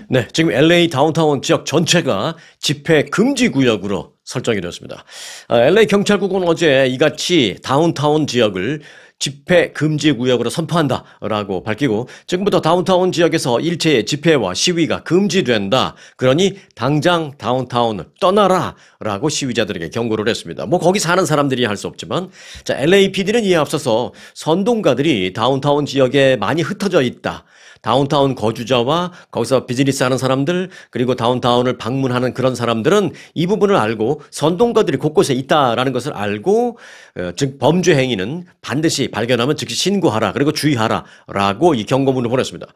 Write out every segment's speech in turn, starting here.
네, 지금 LA 다운타운 지역 전체가 집회 금지 구역으로 설정이 되었습니다. LA 경찰국은 어제 이같이 다운타운 지역을 집회 금지 구역으로 선포한다라고 밝히고 지금부터 다운타운 지역에서 일체의 집회와 시위가 금지된다. 그러니 당장 다운타운을 떠나라라고 시위자들에게 경고를 했습니다. 뭐 거기 사는 사람들이 할 수 없지만 자, LAPD는 이에 앞서서 선동가들이 다운타운 지역에 많이 흩어져 있다. 다운타운 거주자와 거기서 비즈니스 하는 사람들 그리고 다운타운을 방문하는 그런 사람들은 이 부분을 알고 선동가들이 곳곳에 있다라는 것을 알고 즉 범죄 행위는 반드시 발견하면 즉시 신고하라 그리고 주의하라라고 이 경고문을 보냈습니다.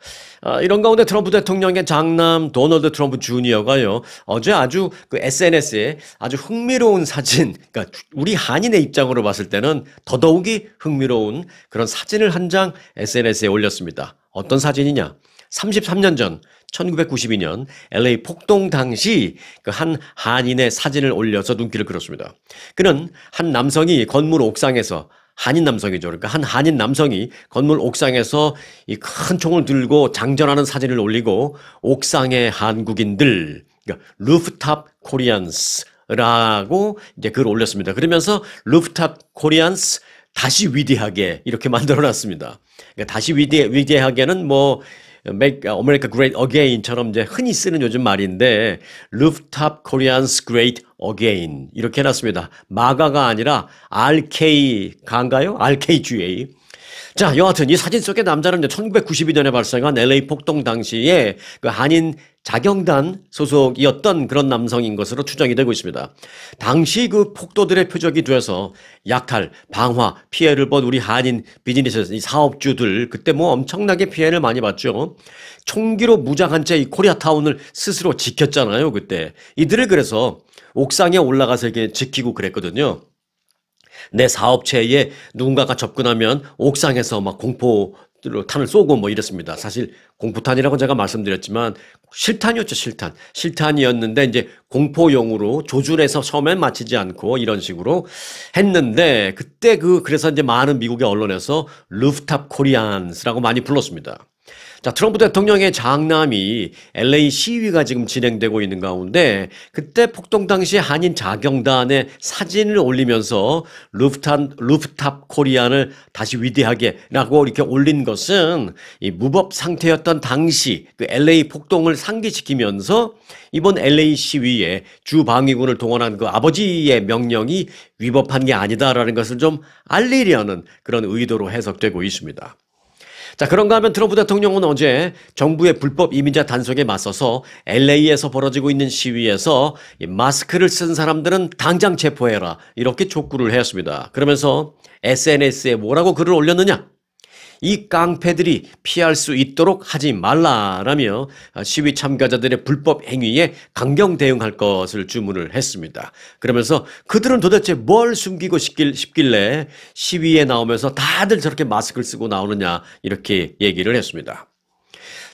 이런 가운데 트럼프 대통령의 장남 도널드 트럼프 주니어가요 어제 아주 그 SNS에 아주 흥미로운 사진 그러니까 우리 한인의 입장으로 봤을 때는 더더욱이 흥미로운 그런 사진을 한 장 SNS에 올렸습니다. 어떤 사진이냐? 33년 전 1992년 LA 폭동 당시 그 한 한인의 사진을 올려서 눈길을 끌었습니다. 그는 한 남성이 건물 옥상에서 한인 남성이죠. 그러니까 한 한인 남성이 건물 옥상에서 이 큰 총을 들고 장전하는 사진을 올리고 옥상의 한국인들, 그러니까 루프탑 코리안스라고 이제 글을 올렸습니다. 그러면서 루프탑 코리안스 다시 위대하게 이렇게 만들어놨습니다. 그러니까 다시 위대하게는 뭐 Make America Great Again처럼 이제 흔히 쓰는 요즘 말인데 Rooftop Koreans Great Again 이렇게 해놨습니다. 마가가 아니라 RK가인가요? RKGA. 자, 여하튼 이 사진 속의 남자는 1992년에 발생한 LA 폭동 당시에 그 한인 자경단 소속이었던 그런 남성인 것으로 추정이 되고 있습니다. 당시 그 폭도들의 표적이 돼서 약탈, 방화, 피해를 본 우리 한인 비즈니스 이 사업주들 그때 뭐 엄청나게 피해를 많이 봤죠. 총기로 무장한 채 이 코리아타운을 스스로 지켰잖아요, 그때. 이들을 그래서 옥상에 올라가서 이렇게 지키고 그랬거든요. 내 사업체에 누군가가 접근하면 옥상에서 막 공포탄을 쏘고 뭐 이랬습니다. 사실 공포탄이라고 제가 말씀드렸지만 실탄이었죠, 실탄. 실탄이었는데 이제 공포용으로 조준해서 처음엔 맞히지 않고 이런 식으로 했는데 그때 그래서 이제 많은 미국의 언론에서 루프탑 코리안스라고 많이 불렀습니다. 자, 트럼프 대통령의 장남이 LA 시위가 지금 진행되고 있는 가운데 그때 폭동 당시 한인 자경단의 사진을 올리면서 루프탑 코리안을 다시 위대하게라고 이렇게 올린 것은 이 무법 상태였던 당시 그 LA 폭동을 상기시키면서 이번 LA 시위에 주방위군을 동원한 그 아버지의 명령이 위법한 게 아니다라는 것을 좀 알리려는 그런 의도로 해석되고 있습니다. 자, 그런가 하면 트럼프 대통령은 어제 정부의 불법 이민자 단속에 맞서서 LA에서 벌어지고 있는 시위에서 마스크를 쓴 사람들은 당장 체포해라 이렇게 촉구를 했습니다. 그러면서 SNS에 뭐라고 글을 올렸느냐? 이 깡패들이 피할 수 있도록 하지 말라라며 시위 참가자들의 불법 행위에 강경 대응할 것을 주문을 했습니다. 그러면서 그들은 도대체 뭘 숨기고 싶길래 시위에 나오면서 다들 저렇게 마스크를 쓰고 나오느냐 이렇게 얘기를 했습니다.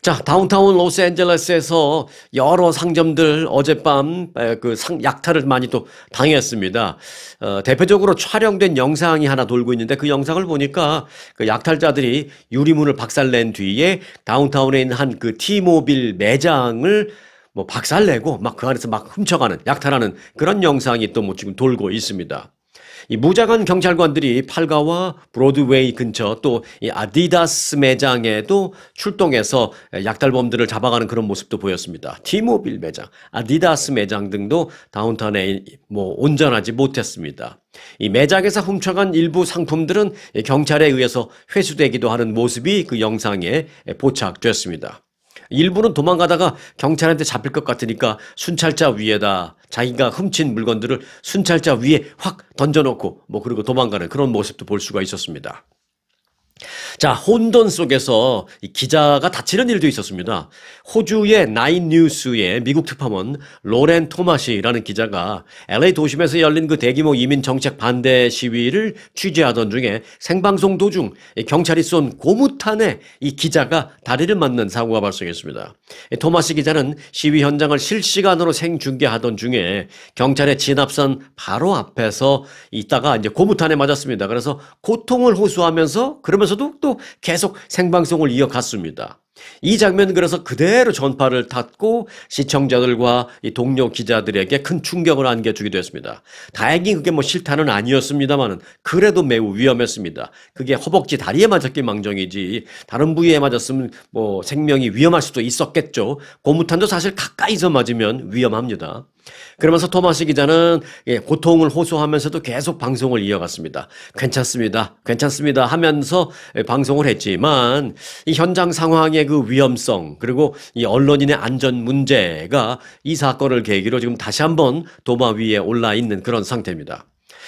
자, 다운타운 로스앤젤레스에서 여러 상점들 어젯밤 약탈을 많이 또 당했습니다. 대표적으로 촬영된 영상이 하나 돌고 있는데 그 영상을 보니까 그 약탈자들이 유리문을 박살낸 뒤에 다운타운에 있는 한 그 T모빌 매장을 뭐 박살내고 막 그 안에서 막 훔쳐가는 약탈하는 그런 영상이 또 뭐 지금 돌고 있습니다. 이 무장한 경찰관들이 팔가와 브로드웨이 근처 또 이 아디다스 매장에도 출동해서 약탈범들을 잡아가는 그런 모습도 보였습니다. T모빌 매장, 아디다스 매장 등도 다운타운에 뭐 온전하지 못했습니다. 이 매장에서 훔쳐간 일부 상품들은 경찰에 의해서 회수되기도 하는 모습이 그 영상에 포착됐습니다. 일부는 도망가다가 경찰한테 잡힐 것 같으니까 순찰자 위에다 자기가 훔친 물건들을 순찰자 위에 확 던져놓고 뭐 그리고 도망가는 그런 모습도 볼 수가 있었습니다. 자, 혼돈 속에서 이 기자가 다치는 일도 있었습니다. 호주의 나인 뉴스의 미국 특파원 로렌 토마시라는 기자가 LA 도심에서 열린 그 대규모 이민 정책 반대 시위를 취재하던 중에 생방송 도중 경찰이 쏜 고무탄에 이 기자가 다리를 맞는 사고가 발생했습니다. 토마시 기자는 시위 현장을 실시간으로 생중계하던 중에 경찰의 진압선 바로 앞에서 있다가 이제 고무탄에 맞았습니다. 그래서 고통을 호소하면서 그러면서도 또 계속 생방송을 이어갔습니다. 이 장면 그래서 그대로 전파를 탔고 시청자들과 이 동료 기자들에게 큰 충격을 안겨주기도 했습니다. 다행히 그게 뭐 실탄은 아니었습니다만은 그래도 매우 위험했습니다. 그게 허벅지 다리에 맞았길 망정이지 다른 부위에 맞았으면 뭐 생명이 위험할 수도 있었겠죠. 고무탄도 사실 가까이서 맞으면 위험합니다. 그러면서 토마시 기자는 고통을 호소하면서도 계속 방송을 이어갔습니다. 괜찮습니다. 괜찮습니다. 하면서 방송을 했지만 이 현장 상황의 그 위험성 그리고 이 언론인의 안전 문제가 이 사건을 계기로 지금 다시 한번 도마 위에 올라 있는 그런 상태입니다.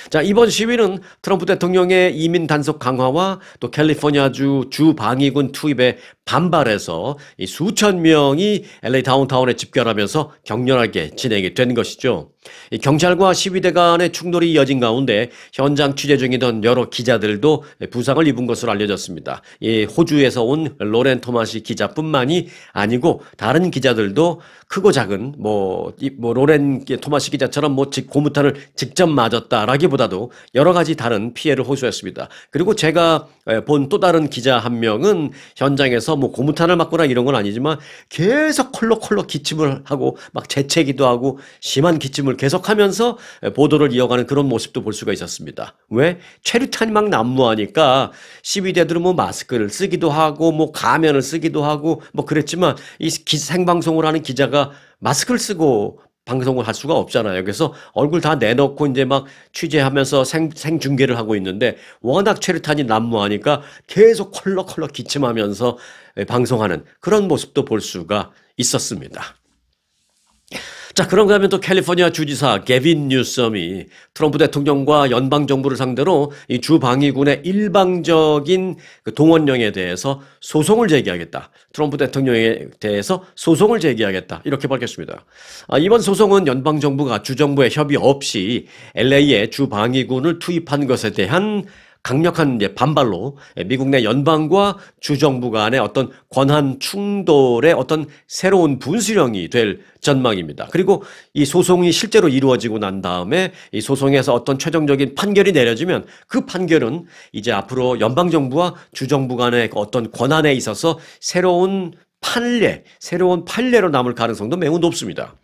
자, 이번 시위는 트럼프 대통령의 이민 단속 강화와 또 캘리포니아주 주 방위군 투입에 반발해서 이 수천 명이 LA 다운타운에 집결하면서 격렬하게 진행이 된 것이죠. 이 경찰과 시위대 간의 충돌이 이어진 가운데 현장 취재 중이던 여러 기자들도 부상을 입은 것으로 알려졌습니다. 이 호주에서 온 로렌 토마시 기자뿐만이 아니고 다른 기자들도 크고 작은 로렌 토마시 기자처럼 고무탄을 직접 맞았다라기보다도 여러 가지 다른 피해를 호소했습니다. 그리고 제가 본 또 다른 기자 한 명은 현장에서 고무탄을 맞거나 이런 건 아니지만 계속 콜록콜록 기침을 하고 막 재채기도 하고 심한 기침을 계속하면서 보도를 이어가는 그런 모습도 볼 수가 있었습니다. 왜? 최루탄이 막 난무하니까 시위대들은 마스크를 쓰기도 하고 가면을 쓰기도 하고 그랬지만 이 생방송을 하는 기자가 마스크를 쓰고 방송을 할 수가 없잖아요. 그래서 얼굴 다 내놓고 이제 막 취재하면서 생중계를 하고 있는데 워낙 최루탄이 난무하니까 계속 컬럭컬럭 기침하면서 방송하는 그런 모습도 볼 수가 있었습니다. 자, 그런가 하면 또 캘리포니아 주지사 게빈 뉴섬이 트럼프 대통령과 연방정부를 상대로 이 주 방위군의 일방적인 그 동원령에 대해서 소송을 제기하겠다. 트럼프 대통령에 대해서 소송을 제기하겠다. 이렇게 밝혔습니다. 이번 소송은 연방정부가 주정부의 협의 없이 LA에 주 방위군을 투입한 것에 대한 강력한 반발로 미국 내 연방과 주정부 간의 어떤 권한 충돌의 어떤 새로운 분수령이 될 전망입니다. 그리고 이 소송이 실제로 이루어지고 난 다음에 이 소송에서 어떤 최종적인 판결이 내려지면 그 판결은 이제 앞으로 연방정부와 주정부 간의 어떤 권한에 있어서 새로운 판례로 남을 가능성도 매우 높습니다.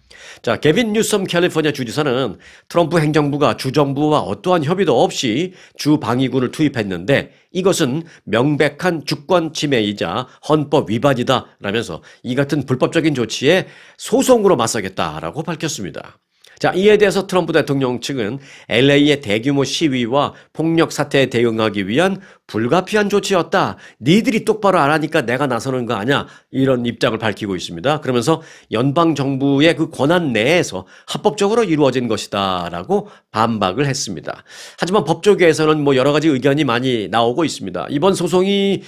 자, 게빈 뉴섬 캘리포니아 주지사는 트럼프 행정부가 주정부와 어떠한 협의도 없이 주 방위군을 투입했는데 이것은 명백한 주권 침해이자 헌법 위반이다라면서 이 같은 불법적인 조치에 소송으로 맞서겠다라고 밝혔습니다. 자, 이에 대해서 트럼프 대통령 측은 LA의 대규모 시위와 폭력 사태에 대응하기 위한 불가피한 조치였다. 니들이 똑바로 안 하니까 내가 나서는 거 아니야. 이런 입장을 밝히고 있습니다. 그러면서 연방정부의 그 권한 내에서 합법적으로 이루어진 것이다 라고 반박을 했습니다. 하지만 법조계에서는 여러 가지 의견이 많이 나오고 있습니다. 이번 소송이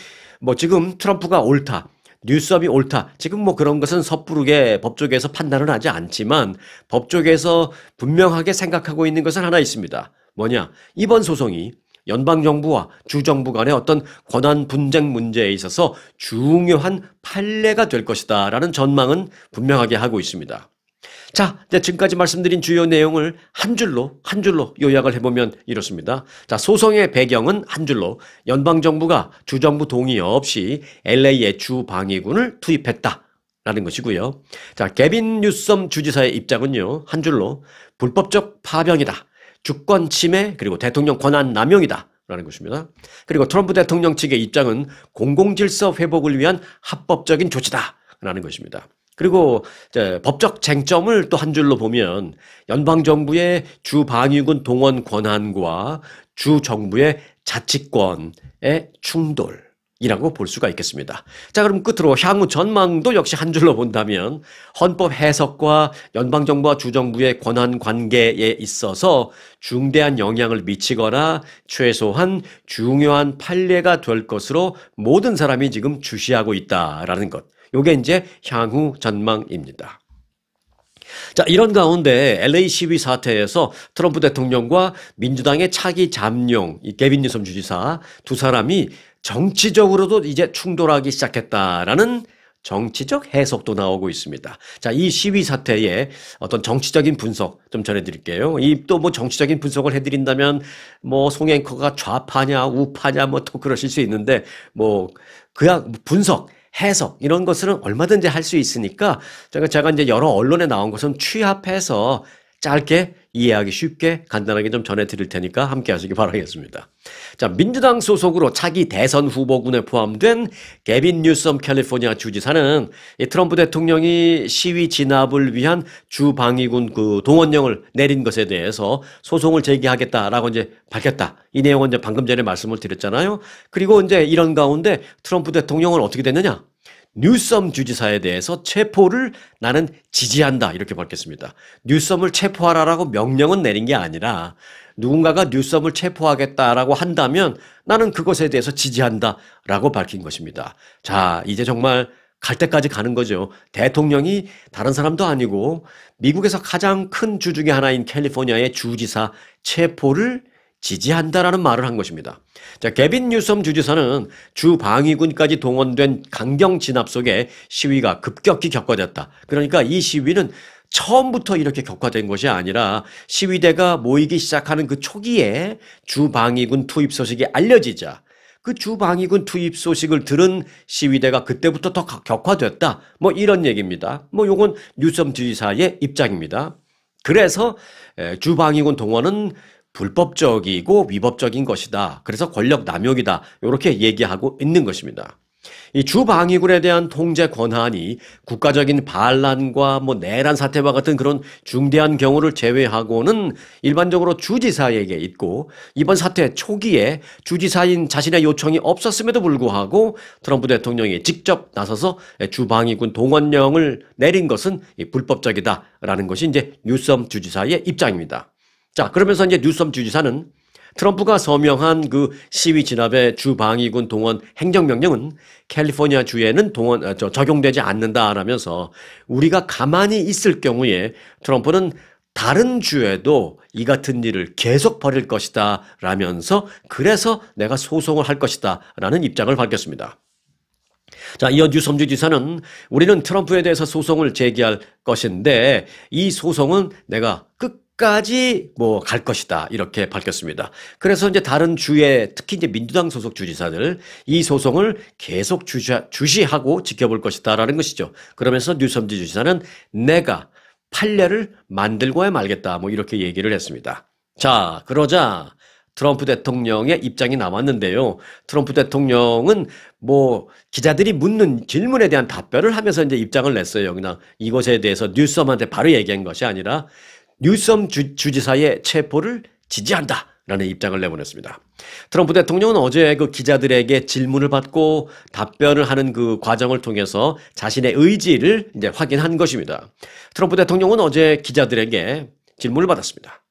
지금 트럼프가 옳다. 뉴섬이 옳다. 지금 그런 것은 섣부르게 법조계에서 판단을 하지 않지만 법조계에서 분명하게 생각하고 있는 것은 하나 있습니다. 뭐냐? 이번 소송이 연방정부와 주정부 간의 어떤 권한 분쟁 문제에 있어서 중요한 판례가 될 것이다 라는 전망은 분명하게 하고 있습니다. 자, 이제 지금까지 말씀드린 주요 내용을 한 줄로 요약을 해보면 이렇습니다. 자, 소송의 배경은 한 줄로 연방정부가 주정부 동의 없이 LA에 주 방위군을 투입했다라는 것이고요. 자, 게빈 뉴섬 주지사의 입장은요, 한 줄로 불법적 파병이다. 주권 침해 그리고 대통령 권한 남용이다. 라는 것입니다. 그리고 트럼프 대통령 측의 입장은 공공질서 회복을 위한 합법적인 조치다. 라는 것입니다. 그리고 법적 쟁점을 또 한 줄로 보면 연방정부의 주 방위군 동원 권한과 주정부의 자치권의 충돌이라고 볼 수가 있겠습니다. 자, 그럼 끝으로 향후 전망도 역시 한 줄로 본다면 헌법 해석과 연방정부와 주정부의 권한 관계에 있어서 중대한 영향을 미치거나 최소한 중요한 판례가 될 것으로 모든 사람이 지금 주시하고 있다라는 것. 요게 이제 향후 전망입니다. 자, 이런 가운데 LA 시위 사태에서 트럼프 대통령과 민주당의 차기 잠룡, 이 게빈 뉴섬 주지사 두 사람이 정치적으로도 이제 충돌하기 시작했다라는 정치적 해석도 나오고 있습니다. 자, 이 시위 사태의 어떤 정치적인 분석 좀 전해드릴게요. 이 또 정치적인 분석을 해드린다면 송 앵커가 좌파냐 우파냐 또 그러실 수 있는데 그냥 분석 해석 이런 것은 얼마든지 할 수 있으니까 제가 이제 여러 언론에 나온 것은 취합해서 짧게 이해하기 쉽게 간단하게 좀 전해드릴 테니까 함께 하시기 바라겠습니다. 자, 민주당 소속으로 차기 대선 후보군에 포함된 게빈 뉴섬 캘리포니아 주지사는 이 트럼프 대통령이 시위 진압을 위한 주방위군 그 동원령을 내린 것에 대해서 소송을 제기하겠다라고 이제 밝혔다. 이 내용은 이제 방금 전에 말씀을 드렸잖아요. 그리고 이제 이런 가운데 트럼프 대통령은 어떻게 됐느냐? 뉴섬 주지사에 대해서 체포를 나는 지지한다 이렇게 밝혔습니다. 뉴섬을 체포하라라고 명령은 내린 게 아니라 누군가가 뉴섬을 체포하겠다라고 한다면 나는 그것에 대해서 지지한다라고 밝힌 것입니다. 자, 이제 정말 갈 때까지 가는 거죠. 대통령이 다른 사람도 아니고 미국에서 가장 큰 주 중에 하나인 캘리포니아의 주지사 체포를 지지한다라는 말을 한 것입니다. 자, 게빈 뉴섬 주지사는 주 방위군까지 동원된 강경 진압 속에 시위가 급격히 격화됐다. 그러니까 이 시위는 처음부터 이렇게 격화된 것이 아니라 시위대가 모이기 시작하는 그 초기에 주 방위군 투입 소식이 알려지자 그 주 방위군 투입 소식을 들은 시위대가 그때부터 더 격화됐다. 뭐 이런 얘기입니다. 뭐 요건 뉴섬 주지사의 입장입니다. 그래서 주 방위군 동원은 불법적이고 위법적인 것이다. 그래서 권력 남용이다. 이렇게 얘기하고 있는 것입니다. 이 주방위군에 대한 통제 권한이 국가적인 반란과 뭐 내란 사태와 같은 그런 중대한 경우를 제외하고는 일반적으로 주지사에게 있고 이번 사태 초기에 주지사인 자신의 요청이 없었음에도 불구하고 트럼프 대통령이 직접 나서서 주방위군 동원령을 내린 것은 불법적이다라는 것이 이제 뉴섬 주지사의 입장입니다. 자, 그러면서 이제 뉴섬 주지사는 트럼프가 서명한 그 시위 진압의 주방위군 동원 행정명령은 캘리포니아 주에는 적용되지 않는다라면서 우리가 가만히 있을 경우에 트럼프는 다른 주에도 이 같은 일을 계속 벌일 것이다 라면서 그래서 내가 소송을 할 것이다 라는 입장을 밝혔습니다. 자, 이어 뉴섬 주지사는 우리는 트럼프에 대해서 소송을 제기할 것인데 이 소송은 내가 끝까지 뭐 갈 것이다 이렇게 밝혔습니다. 그래서 이제 다른 주의 특히 이제 민주당 소속 주지사들 이 소송을 계속 주시하고 지켜볼 것이다라는 것이죠. 그러면서 뉴섬 주지사는 내가 판례를 만들고야 말겠다 뭐 이렇게 얘기를 했습니다. 자, 그러자 트럼프 대통령의 입장이 나왔는데요. 트럼프 대통령은 뭐 기자들이 묻는 질문에 대한 답변을 하면서 이제 입장을 냈어요. 그냥 이것에 대해서 뉴섬한테 바로 얘기한 것이 아니라 뉴섬 주지사의 체포를 지지한다 라는 입장을 내보냈습니다. 트럼프 대통령은 어제 그 기자들에게 질문을 받고 답변을 하는 그 과정을 통해서 자신의 의지를 이제 확인한 것입니다. 트럼프 대통령은 어제 기자들에게 질문을 받았습니다.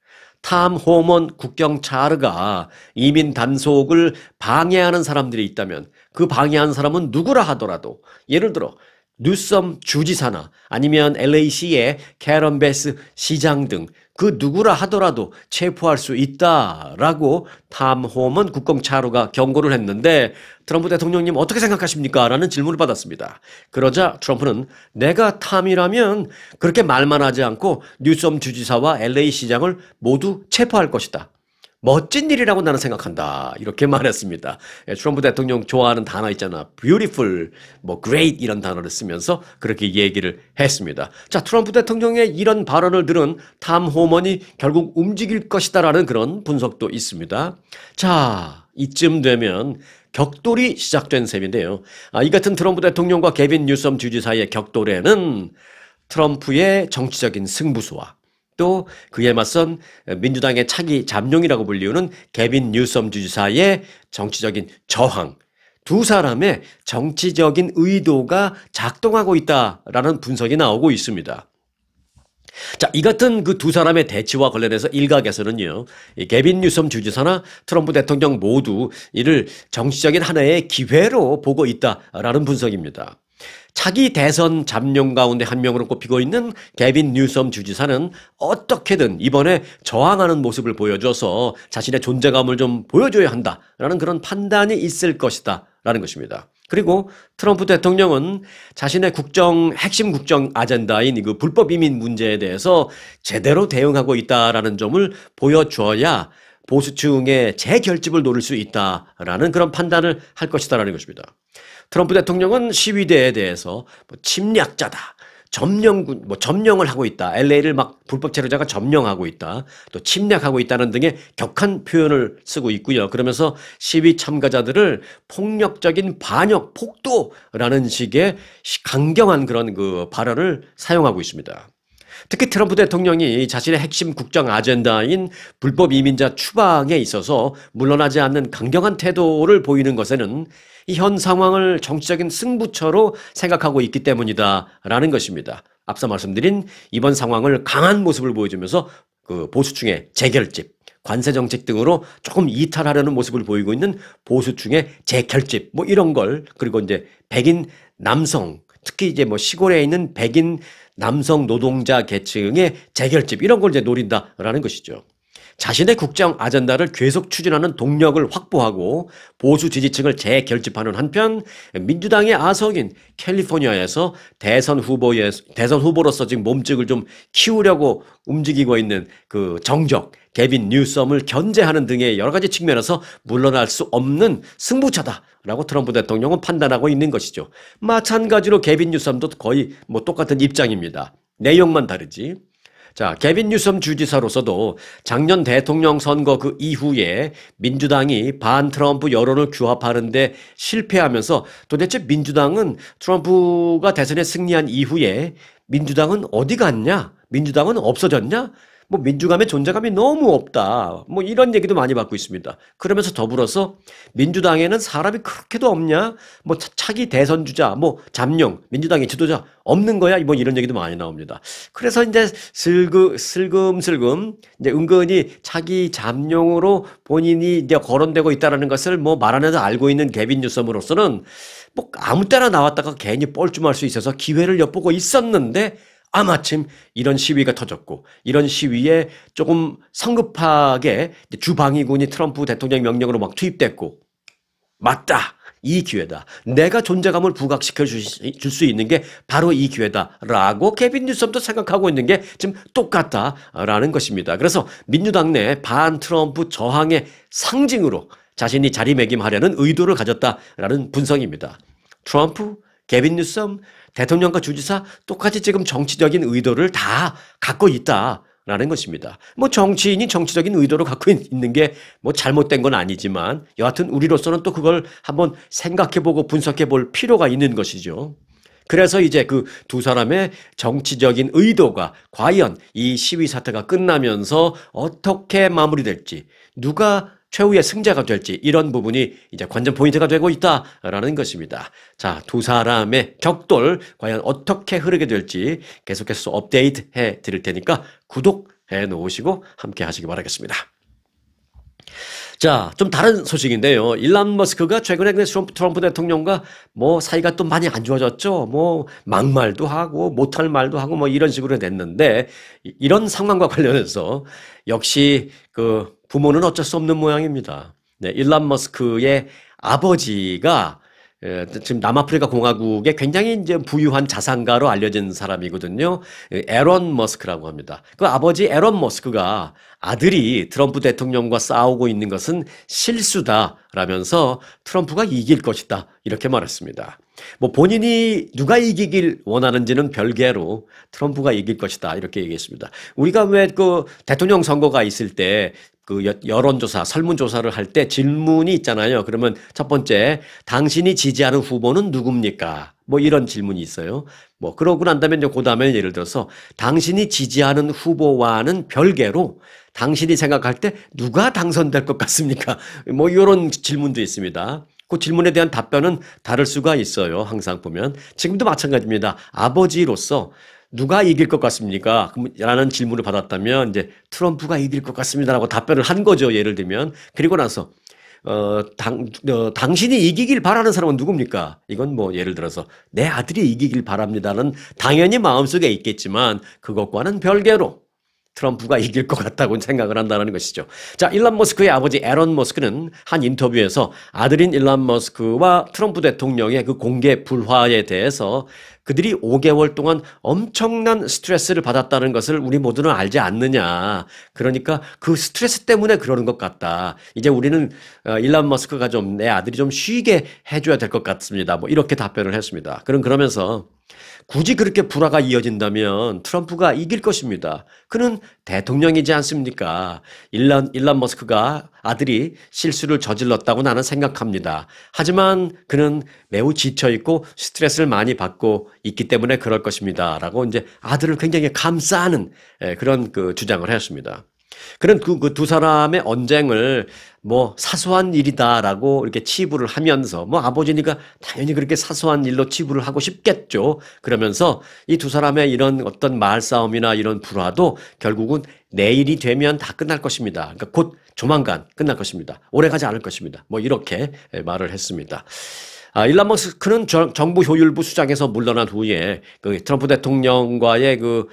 탐 호먼 국경차르가 이민 단속을 방해하는 사람들이 있다면 그 방해하는 사람은 누구라 하더라도 예를 들어 뉴섬 주지사나 아니면 LA시의 캐런 베스 시장 등 그 누구라 하더라도 체포할 수 있다라고 탐 호먼 국경차르가 경고를 했는데 트럼프 대통령님 어떻게 생각하십니까? 라는 질문을 받았습니다. 그러자 트럼프는 내가 탐이라면 그렇게 말만 하지 않고 뉴섬 주지사와 LA 시장을 모두 체포할 것이다. 멋진 일이라고 나는 생각한다. 이렇게 말했습니다. 트럼프 대통령 좋아하는 단어 있잖아. beautiful, 뭐 great 이런 단어를 쓰면서 그렇게 얘기를 했습니다. 자, 트럼프 대통령의 이런 발언을 들은 탐 호먼이 결국 움직일 것이다라는 그런 분석도 있습니다. 자, 이쯤 되면 격돌이 시작된 셈인데요. 이 같은 트럼프 대통령과 게빈 뉴섬 주지사의 격돌에는 트럼프의 정치적인 승부수와 또 그에 맞선 민주당의 차기 잠룡이라고 불리우는 게빈 뉴섬 주지사의 정치적인 저항, 두 사람의 정치적인 의도가 작동하고 있다라는 분석이 나오고 있습니다. 자, 이 같은 그 두 사람의 대치와 관련해서 일각에서는요, 이 게빈 뉴섬 주지사나 트럼프 대통령 모두 이를 정치적인 하나의 기회로 보고 있다라는 분석입니다. 차기 대선 잠룡 가운데 한 명으로 꼽히고 있는 게빈 뉴섬 주지사는 어떻게든 이번에 저항하는 모습을 보여줘서 자신의 존재감을 좀 보여줘야 한다라는 그런 판단이 있을 것이다 라는 것입니다. 그리고 트럼프 대통령은 자신의 핵심 국정 아젠다인 그 불법 이민 문제에 대해서 제대로 대응하고 있다라는 점을 보여줘야 보수층의 재결집을 노릴 수 있다라는 그런 판단을 할 것이다라는 것입니다. 트럼프 대통령은 시위대에 대해서 뭐 침략자다. 점령을 하고 있다. LA를 막 불법 체류자가 점령하고 있다. 또 침략하고 있다는 등의 격한 표현을 쓰고 있고요. 그러면서 시위 참가자들을 폭력적인 반역, 폭도라는 식의 강경한 그런 그 발언을 사용하고 있습니다. 특히 트럼프 대통령이 자신의 핵심 국정 아젠다인 불법 이민자 추방에 있어서 물러나지 않는 강경한 태도를 보이는 것에는 이 현 상황을 정치적인 승부처로 생각하고 있기 때문이다라는 것입니다. 앞서 말씀드린 이번 상황을 강한 모습을 보여주면서 그 보수층의 재결집, 관세 정책 등으로 조금 이탈하려는 모습을 보이고 있는 보수층의 재결집, 뭐 이런 걸, 그리고 이제 백인 남성, 특히 이제 뭐 시골에 있는 백인 남성 노동자 계층의 재결집, 이런 걸 이제 노린다라는 것이죠. 자신의 국정 아젠다를 계속 추진하는 동력을 확보하고 보수 지지층을 재결집하는 한편 민주당의 아성인 캘리포니아에서 대선 후보로서 지금 몸집을 좀 키우려고 움직이고 있는 그 정적 개빈 뉴섬을 견제하는 등의 여러 가지 측면에서 물러날 수 없는 승부차다라고 트럼프 대통령은 판단하고 있는 것이죠. 마찬가지로 개빈 뉴섬도 거의 뭐 똑같은 입장입니다. 내용만 다르지. 자, 개빈 뉴섬 주지사로서도 작년 대통령 선거 그 이후에 민주당이 반 트럼프 여론을 규합하는데 실패하면서 도대체 민주당은 트럼프가 대선에 승리한 이후에 민주당은 어디 갔냐? 민주당은 없어졌냐? 뭐 민주감의 존재감이 너무 없다. 뭐 이런 얘기도 많이 받고 있습니다. 그러면서 더불어서 민주당에는 사람이 그렇게도 없냐? 뭐 차기 대선 주자, 뭐 잠룡, 민주당의 지도자 없는 거야? 뭐 이런 얘기도 많이 나옵니다. 그래서 이제 슬금슬금 이제 은근히 차기 잠룡으로 본인이 이제 거론되고 있다는 것을 뭐 말 안에서 알고 있는 개빈 뉴섬으로서는 뭐 아무 때나 나왔다가 괜히 뻘쭘할 수 있어서 기회를 엿보고 있었는데 마침 이런 시위가 터졌고 이런 시위에 조금 성급하게 주방위군이 트럼프 대통령 명령으로 막 투입됐고 맞다. 이 기회다. 내가 존재감을 부각시켜 줄 수 있는 게 바로 이 기회다라고 개빈 뉴섬도 생각하고 있는 게 지금 똑같다라는 것입니다. 그래서 민주당 내 반 트럼프 저항의 상징으로 자신이 자리매김하려는 의도를 가졌다라는 분석입니다. 트럼프, 개빈 뉴섬, 대통령과 주지사 똑같이 지금 정치적인 의도를 다 갖고 있다라는 것입니다. 뭐 정치인이 정치적인 의도를 갖고 있는 게 뭐 잘못된 건 아니지만 여하튼 우리로서는 또 그걸 한번 생각해보고 분석해볼 필요가 있는 것이죠. 그래서 이제 그 두 사람의 정치적인 의도가 과연 이 시위 사태가 끝나면서 어떻게 마무리될지, 누가 최후의 승자가 될지 이런 부분이 이제 관전 포인트가 되고 있다라는 것입니다. 자, 두 사람의 격돌 과연 어떻게 흐르게 될지 계속해서 업데이트 해 드릴 테니까 구독해 놓으시고 함께 하시기 바라겠습니다. 자, 좀 다른 소식인데요. 일론 머스크가 최근에 트럼프 대통령과 뭐 사이가 또 많이 안 좋아졌죠. 뭐 막말도 하고 못할 말도 하고 뭐 이런 식으로 됐는데 이런 상황과 관련해서 역시 그 부모는 어쩔 수 없는 모양입니다. 네, 일론 머스크의 아버지가 지금 남아프리카 공화국의 굉장히 이제 부유한 자산가로 알려진 사람이거든요. 에런 머스크라고 합니다. 그 아버지 에런 머스크가 아들이 트럼프 대통령과 싸우고 있는 것은 실수다라면서 트럼프가 이길 것이다 이렇게 말했습니다. 뭐 본인이 누가 이기길 원하는지는 별개로 트럼프가 이길 것이다 이렇게 얘기했습니다. 우리가 왜 그 대통령 선거가 있을 때 그 여론조사, 설문조사를 할 때 질문이 있잖아요. 그러면 첫 번째, 당신이 지지하는 후보는 누굽니까? 뭐 이런 질문이 있어요. 뭐 그러고 난 다음에 이제 그 다음에 예를 들어서 당신이 지지하는 후보와는 별개로 당신이 생각할 때 누가 당선될 것 같습니까? 뭐 이런 질문도 있습니다. 그 질문에 대한 답변은 다를 수가 있어요. 항상 보면. 지금도 마찬가지입니다. 아버지로서 누가 이길 것 같습니까? 라는 질문을 받았다면 이제 트럼프가 이길 것 같습니다라고 답변을 한 거죠. 예를 들면. 그리고 나서 당신이 이기길 바라는 사람은 누굽니까? 이건 뭐 예를 들어서 내 아들이 이기길 바랍니다는 당연히 마음속에 있겠지만 그것과는 별개로 트럼프가 이길 것 같다고 생각을 한다는 것이죠. 자, 일론 머스크의 아버지 에런 머스크는 한 인터뷰에서 아들인 일론 머스크와 트럼프 대통령의 그 공개 불화에 대해서 그들이 5개월 동안 엄청난 스트레스를 받았다는 것을 우리 모두는 알지 않느냐. 그러니까 그 스트레스 때문에 그러는 것 같다. 이제 우리는 일론 머스크가 좀 내 아들이 좀 쉬게 해줘야 될 것 같습니다. 뭐 이렇게 답변을 했습니다. 그러면서 굳이 그렇게 불화가 이어진다면 트럼프가 이길 것입니다. 그는 대통령이지 않습니까? 일론 머스크가 아들이 실수를 저질렀다고 나는 생각합니다. 하지만 그는 매우 지쳐있고 스트레스를 많이 받고 있기 때문에 그럴 것입니다. 라고 이제 아들을 굉장히 감싸는 그런 그 주장을 했습니다. 그런 그 두 사람의 언쟁을 뭐 사소한 일이다라고 이렇게 치부를 하면서 뭐 아버지니까 당연히 그렇게 사소한 일로 치부를 하고 싶겠죠. 그러면서 이 두 사람의 이런 어떤 말싸움이나 이런 불화도 결국은 내일이 되면 다 끝날 것입니다. 그러니까 곧 조만간 끝날 것입니다. 오래 가지 않을 것입니다. 뭐 이렇게 말을 했습니다. 일론 머스크는 정부 효율부 수장에서 물러난 후에 그 트럼프 대통령과의 그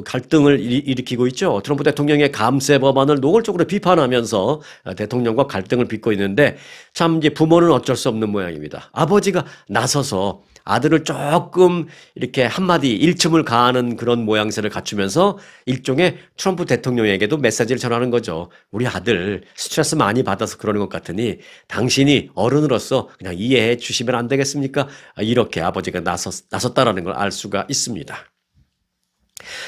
갈등을 일으키고 있죠. 트럼프 대통령의 감세 법안을 노골적으로 비판하면서 대통령과 갈등을 빚고 있는데 참 이제 부모는 어쩔 수 없는 모양입니다. 아버지가 나서서 아들을 조금 이렇게 한마디 일침을 가하는 그런 모양새를 갖추면서 일종의 트럼프 대통령에게도 메시지를 전하는 거죠. 우리 아들 스트레스 많이 받아서 그러는 것 같으니 당신이 어른으로서 그냥 이해해 주시면 안 되겠습니까? 이렇게 아버지가 나섰다라는 걸 알 수가 있습니다.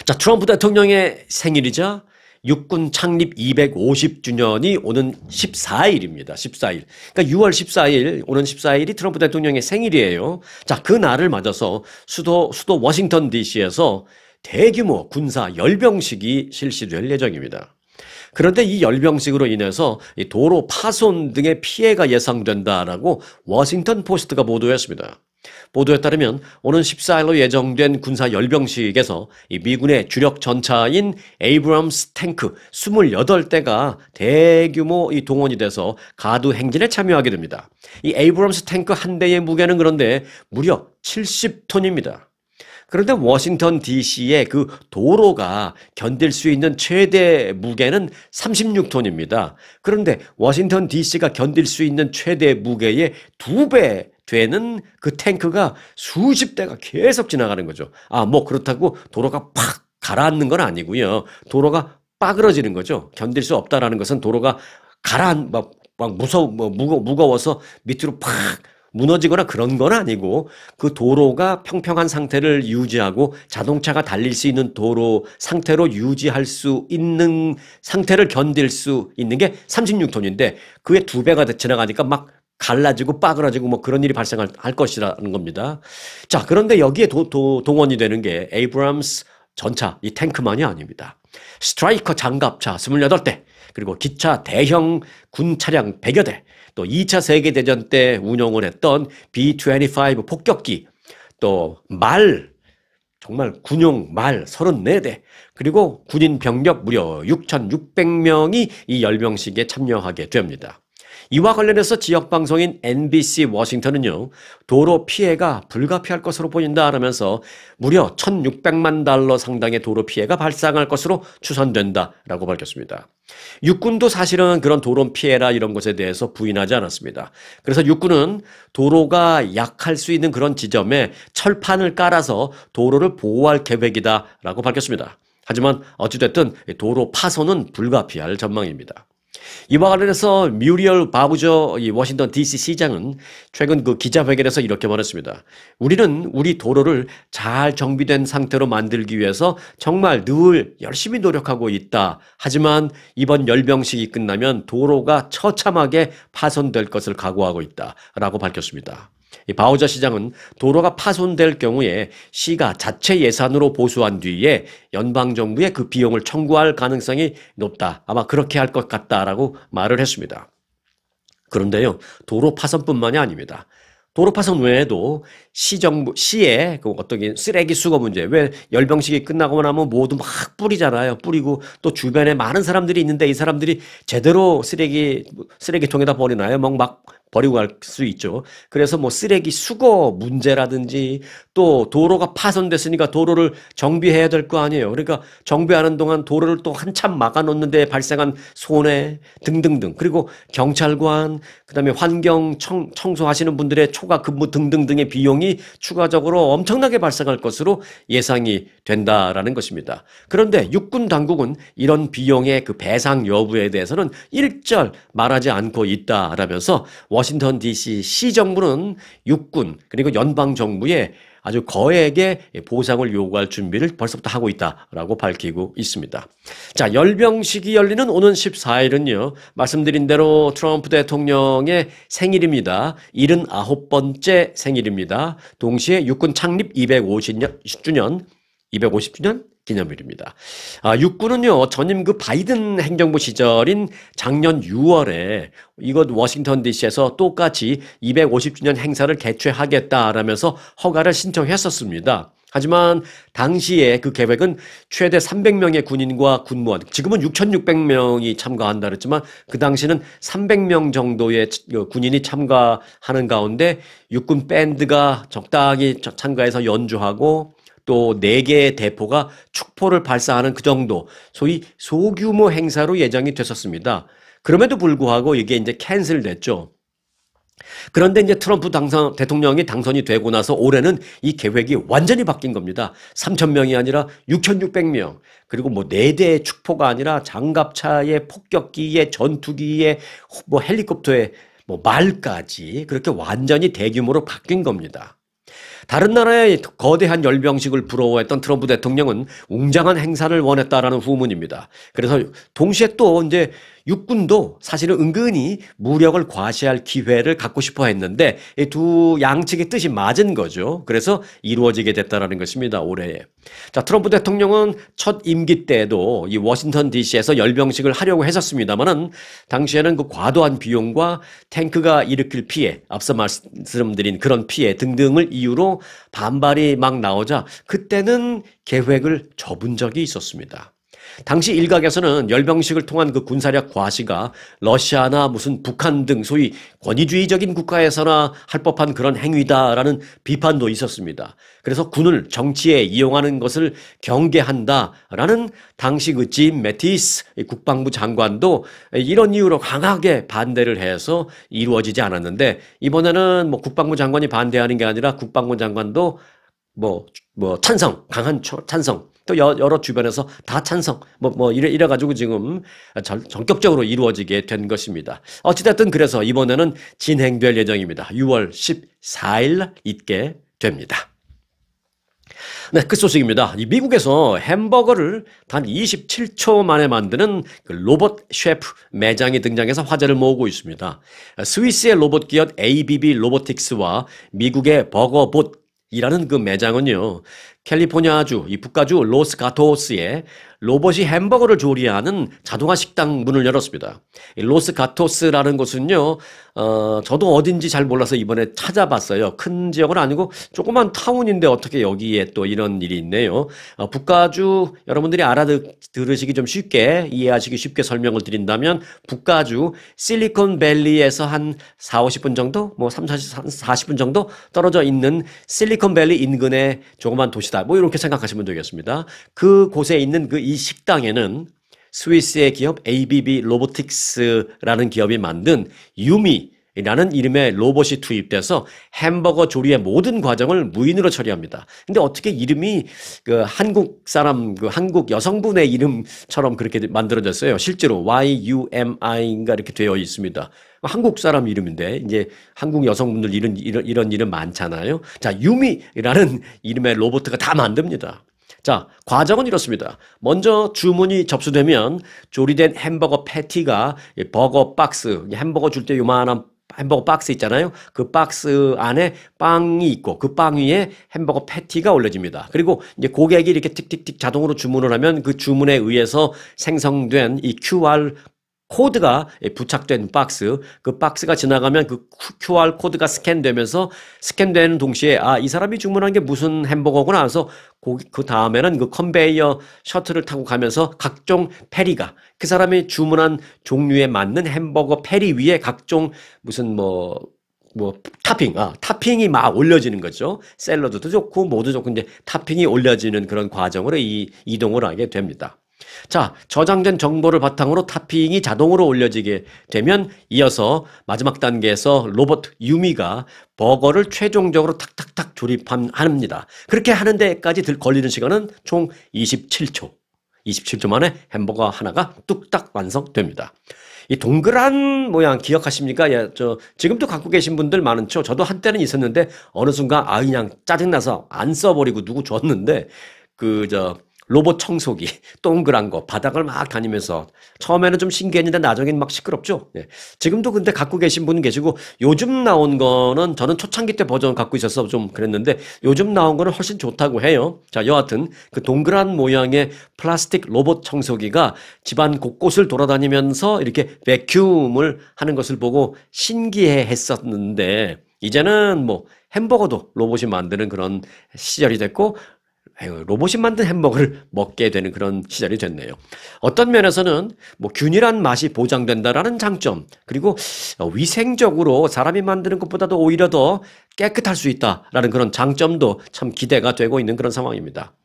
자, 트럼프 대통령의 생일이자 육군 창립 250주년이 오는 14일입니다. 14일. 그러니까 6월 14일, 오는 14일이 트럼프 대통령의 생일이에요. 자, 그 날을 맞아서 수도 워싱턴 DC에서 대규모 군사 열병식이 실시될 예정입니다. 그런데 이 열병식으로 인해서 도로 파손 등의 피해가 예상된다라고 워싱턴 포스트가 보도했습니다. 보도에 따르면 오는 14일로 예정된 군사 열병식에서 이 미군의 주력 전차인 에이브럼스 탱크 28대가 대규모 동원이 돼서 가두 행진에 참여하게 됩니다. 이 에이브럼스 탱크 한 대의 무게는 그런데 무려 70톤입니다. 그런데 워싱턴 DC의 그 도로가 견딜 수 있는 최대 무게는 36톤입니다. 그런데 워싱턴 DC가 견딜 수 있는 최대 무게의 2배 되는 그 탱크가 수십 대가 계속 지나가는 거죠. 뭐 그렇다고 도로가 팍 가라앉는 건 아니고요. 도로가 빠그러지는 거죠. 견딜 수 없다라는 것은 도로가 막 무거워서 밑으로 팍 무너지거나 그런 건 아니고 그 도로가 평평한 상태를 유지하고 자동차가 달릴 수 있는 도로 상태로 유지할 수 있는 상태를 견딜 수 있는 게 36톤인데 그의 2배가 지나가니까 막 갈라지고 빠그러지고 뭐 그런 일이 발생할 것이라는 겁니다. 자, 그런데 여기에 동원이 되는 게 에이브럼스 전차, 이 탱크만이 아닙니다. 스트라이커 장갑차 28대, 그리고 기차 대형 군 차량 100여 대, 또 2차 세계대전 때 운용을 했던 B-25 폭격기, 또 정말 군용 말 34대, 그리고 군인 병력 무려 6,600명이 이 열병식에 참여하게 됩니다. 이와 관련해서 지역방송인 NBC 워싱턴은요, 도로 피해가 불가피할 것으로 보인다라면서 무려 1,600만 달러 상당의 도로 피해가 발생할 것으로 추산된다라고 밝혔습니다. 육군도 사실은 그런 도로 피해나 이런 것에 대해서 부인하지 않았습니다. 그래서 육군은 도로가 약할 수 있는 그런 지점에 철판을 깔아서 도로를 보호할 계획이다라고 밝혔습니다. 하지만 어찌됐든 도로 파손은 불가피할 전망입니다. 이와 관련해서 뮤리얼 바우저 워싱턴 DC 시장은 최근 그 기자회견에서 이렇게 말했습니다. 우리는 우리 도로를 잘 정비된 상태로 만들기 위해서 정말 늘 열심히 노력하고 있다. 하지만 이번 열병식이 끝나면 도로가 처참하게 파손될 것을 각오하고 있다라고 밝혔습니다. 이 바우저 시장은 도로가 파손될 경우에 시가 자체 예산으로 보수한 뒤에 연방정부에 그 비용을 청구할 가능성이 높다. 아마 그렇게 할 것 같다라고 말을 했습니다. 그런데요, 도로 파손뿐만이 아닙니다. 도로 파손 외에도 시의 그 어떤 쓰레기 수거 문제, 왜 열병식이 끝나고 나면 모두 막 뿌리잖아요. 뿌리고 또 주변에 많은 사람들이 있는데 이 사람들이 제대로 쓰레기통에다 버리나요? 막 버리고 갈 수 있죠. 그래서 뭐 쓰레기 수거 문제라든지 또 도로가 파손됐으니까 도로를 정비해야 될 거 아니에요. 그러니까 정비하는 동안 도로를 또 한참 막아놓는데 발생한 손해 등등등. 그리고 경찰관, 그다음에 환경 청소하시는 분들의 초과 근무 등등등의 비용이 추가적으로 엄청나게 발생할 것으로 예상이 된다라는 것입니다. 그런데 육군 당국은 이런 비용의 그 배상 여부에 대해서는 일절 말하지 않고 있다라면서 워싱턴 DC 시정부는 육군 그리고 연방 정부에 아주 거액의 보상을 요구할 준비를 벌써부터 하고 있다라고 밝히고 있습니다. 자, 열병식이 열리는 오는 14일은요. 말씀드린 대로 트럼프 대통령의 생일입니다. 79번째 생일입니다. 동시에 육군 창립 250주년 기념일입니다. 육군은요, 전임 그 바이든 행정부 시절인 작년 6월에 이것 워싱턴 DC에서 똑같이 250주년 행사를 개최하겠다라면서 허가를 신청했었습니다. 하지만 당시에 그 계획은 최대 300명의 군인과 군무원, 지금은 6,600명이 참가한다 그랬지만 그 당시는 300명 정도의 군인이 참가하는 가운데 육군 밴드가 적당히 참가해서 연주하고 또 4개의 대포가 축포를 발사하는 그 정도, 소위 소규모 행사로 예정이 됐었습니다. 그럼에도 불구하고 이게 이제 캔슬됐죠. 그런데 이제 트럼프 대통령이 당선이 되고 나서 올해는 이 계획이 완전히 바뀐 겁니다. 3,000명이 아니라 6,600명. 그리고 뭐 4대의 축포가 아니라 장갑차에 폭격기에 전투기에 뭐 헬리콥터에 뭐 말까지 그렇게 완전히 대규모로 바뀐 겁니다. 다른 나라의 거대한 열병식을 부러워했던 트럼프 대통령은 웅장한 행사를 원했다라는 후문입니다. 그래서 동시에 또 이제 육군도 사실은 은근히 무력을 과시할 기회를 갖고 싶어 했는데 이 두 양측의 뜻이 맞은 거죠. 그래서 이루어지게 됐다라는 것입니다. 올해에. 자, 트럼프 대통령은 첫 임기 때도 이 워싱턴 DC에서 열병식을 하려고 했었습니다만은 당시에는 그 과도한 비용과 탱크가 일으킬 피해, 앞서 말씀드린 그런 피해 등등을 이유로 반발이 막 나오자 그때는 계획을 접은 적이 있었습니다. 당시 일각에서는 열병식을 통한 그 군사력 과시가 러시아나 무슨 북한 등 소위 권위주의적인 국가에서나 할 법한 그런 행위다라는 비판도 있었습니다. 그래서 군을 정치에 이용하는 것을 경계한다라는 당시 그 짐 매티스 국방부 장관도 이런 이유로 강하게 반대를 해서 이루어지지 않았는데 이번에는 뭐 국방부 장관이 반대하는 게 아니라 국방부 장관도 뭐 찬성, 강한 찬성. 또 여러 주변에서 다 찬성, 이래가지고 지금 전격적으로 이루어지게 된 것입니다. 어찌됐든 그래서 이번에는 진행될 예정입니다. 6월 14일 있게 됩니다. 네, 끝 소식입니다. 미국에서 햄버거를 단 27초 만에 만드는 그 로봇 셰프 매장이 등장해서 화제를 모으고 있습니다. 스위스의 로봇 기업 ABB 로보틱스와 미국의 버거봇이라는 그 매장은요, 캘리포니아주, 이 북가주 로스가토스에 로봇이 햄버거를 조리하는 자동화 식당 문을 열었습니다. 이 로스가토스라는 곳은요, 저도 어딘지 잘 몰라서 이번에 찾아봤어요. 큰 지역은 아니고 조그만 타운인데 어떻게 여기에 또 이런 일이 있네요. 북가주 여러분들이 알아들으시기 좀 쉽게 이해하시기 쉽게 설명을 드린다면 북가주 실리콘밸리에서 한 40-50분 정도, 뭐 30-40분 정도 떨어져 있는 실리콘밸리 인근의 조그만 도시다. 뭐 이렇게 생각하시면 되겠습니다. 그 곳에 있는 그 이 식당에는 스위스의 기업 ABB 로보틱스라는 기업이 만든 유미라는 이름의 로봇이 투입돼서 햄버거 조리의 모든 과정을 무인으로 처리합니다. 근데 어떻게 이름이 그 한국 사람, 그 한국 여성분의 이름처럼 그렇게 만들어졌어요. 실제로 YUMI인가 이렇게 되어 있습니다. 한국 사람 이름인데 이제 한국 여성분들 이런 이름 많잖아요. 자, 유미라는 이름의 로봇가 다 만듭니다. 자, 과정은 이렇습니다. 먼저 주문이 접수되면 조리된 햄버거 패티가 버거 박스, 햄버거 줄 때 요만한 햄버거 박스 있잖아요. 그 박스 안에 빵이 있고 그 빵 위에 햄버거 패티가 올려집니다. 그리고 이제 고객이 이렇게 틱틱틱 자동으로 주문을 하면 그 주문에 의해서 생성된 이 QR 코드가 부착된 박스, 그 박스가 지나가면 그 QR 코드가 스캔되면서 스캔되는 동시에 아, 이 사람이 주문한 게 무슨 햄버거구나 해서 그 다음에는 그 컨베이어 셔틀을 타고 가면서 각종 패리가 그 사람이 주문한 종류에 맞는 햄버거 패리 위에 각종 무슨 타핑이 막 올려지는 거죠. 샐러드도 좋고 뭐도 좋고 이제 타핑이 올려지는 그런 과정으로 이동을 하게 됩니다. 자, 저장된 정보를 바탕으로 타핑이 자동으로 올려지게 되면 이어서 마지막 단계에서 로봇 유미가 버거를 최종적으로 탁탁탁 조립합니다. 그렇게 하는 데까지 걸리는 시간은 총 27초. 27초 만에 햄버거 하나가 뚝딱 완성됩니다. 이 동그란 모양 기억하십니까? 예, 지금도 갖고 계신 분들 많죠. 저도 한때는 있었는데 어느 순간 그냥 짜증나서 안 써버리고 누구 줬는데 로봇 청소기 동그란 거 바닥을 막 다니면서 처음에는 좀 신기했는데 나중에는 막 시끄럽죠. 예. 지금도 근데 갖고 계신 분 계시고 요즘 나온 거는 저는 초창기 때 버전 갖고 있어서 좀 그랬는데 요즘 나온 거는 훨씬 좋다고 해요. 자, 여하튼 그 동그란 모양의 플라스틱 로봇 청소기가 집안 곳곳을 돌아다니면서 이렇게 베큐움을 하는 것을 보고 신기해 했었는데 이제는 햄버거도 로봇이 만드는 그런 시절이 됐고 로봇이 만든 햄버거를 먹게 되는 그런 시절이 됐네요. 어떤 면에서는 균일한 맛이 보장된다라는 장점, 그리고 위생적으로 사람이 만드는 것보다도 오히려 더 깨끗할 수 있다라는 그런 장점도 참 기대가 되고 있는 그런 상황입니다.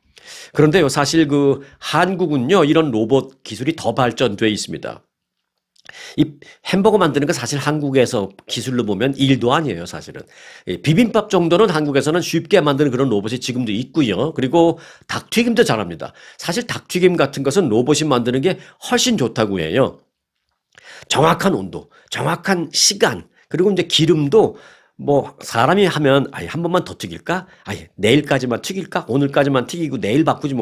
그런데요, 사실 한국은요, 이런 로봇 기술이 더 발전돼 있습니다. 이 햄버거 만드는 거 사실 한국에서 기술로 보면 일도 아니에요, 사실은. 비빔밥 정도는 한국에서는 쉽게 만드는 그런 로봇이 지금도 있고요. 그리고 닭튀김도 잘합니다. 사실 닭튀김 같은 것은 로봇이 만드는 게 훨씬 좋다고 해요. 정확한 온도, 정확한 시간, 그리고 이제 기름도 사람이 하면 한 번만 더 튀길까? 내일까지만 튀길까? 오늘까지만 튀기고 내일 바꾸지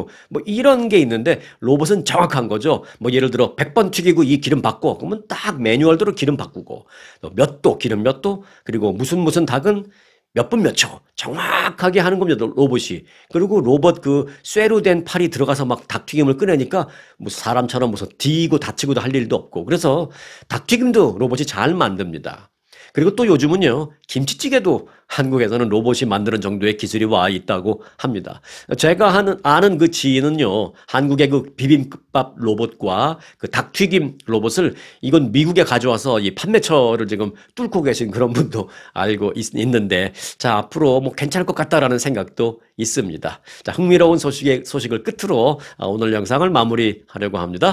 이런 게 있는데 로봇은 정확한 거죠. 예를 들어 100번 튀기고 이 기름 바꿔. 그러면 딱 매뉴얼대로 기름 바꾸고 몇 도, 기름 몇 도, 그리고 무슨 닭은 몇 분 몇 초 정확하게 하는 겁니다. 로봇이. 그리고 로봇 쇠로 된 팔이 들어가서 막 닭튀김을 꺼내니까 사람처럼 뒤고 다치고도 할 일도 없고. 그래서 닭튀김도 로봇이 잘 만듭니다. 그리고 또 요즘은요, 김치찌개도 한국에서는 로봇이 만드는 정도의 기술이 와 있다고 합니다. 제가 아는 그 지인은요, 한국의 그 비빔밥 로봇과 그 닭튀김 로봇을 이건 미국에 가져와서 이 판매처를 지금 뚫고 계신 그런 분도 알고 있는데, 자, 앞으로 괜찮을 것 같다라는 생각도 있습니다. 자, 흥미로운 소식을 끝으로 오늘 영상을 마무리하려고 합니다.